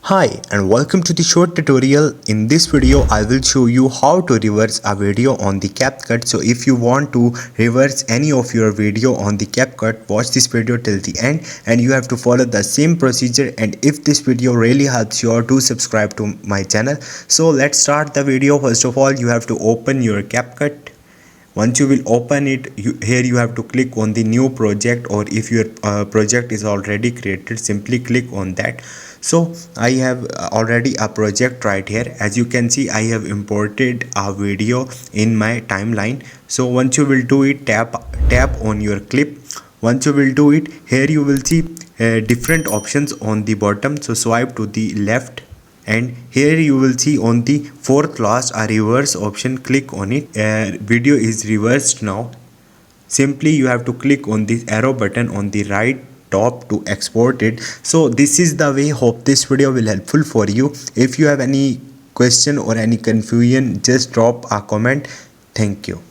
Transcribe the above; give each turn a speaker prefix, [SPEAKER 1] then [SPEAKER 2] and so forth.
[SPEAKER 1] Hi and welcome to the short tutorial. In this video I will show you how to reverse a video on the Capcut. So if you want to reverse any of your video on the Capcut, watch this video till the end and you have to follow the same procedure. And if this video really helps you out, to subscribe to my channel. So let's start the video. First of all, you have to open your Capcut. Once you will open it, here you have to click on the new project, or if your project is already created, simply click on that. So I have already a project right here. As you can see, I have imported a video in my timeline. So once you will do it, tap on your clip. Once you will do it, here you will see different options on the bottom. So swipe to the left, and here you will see on the fourth last a reverse option. Click on it. Video is reversed now. Simply you have to click on this arrow button on the right top to export it. So this is the way. Hope this video will helpful for you. If you have any question or any confusion, just drop a comment. Thank you.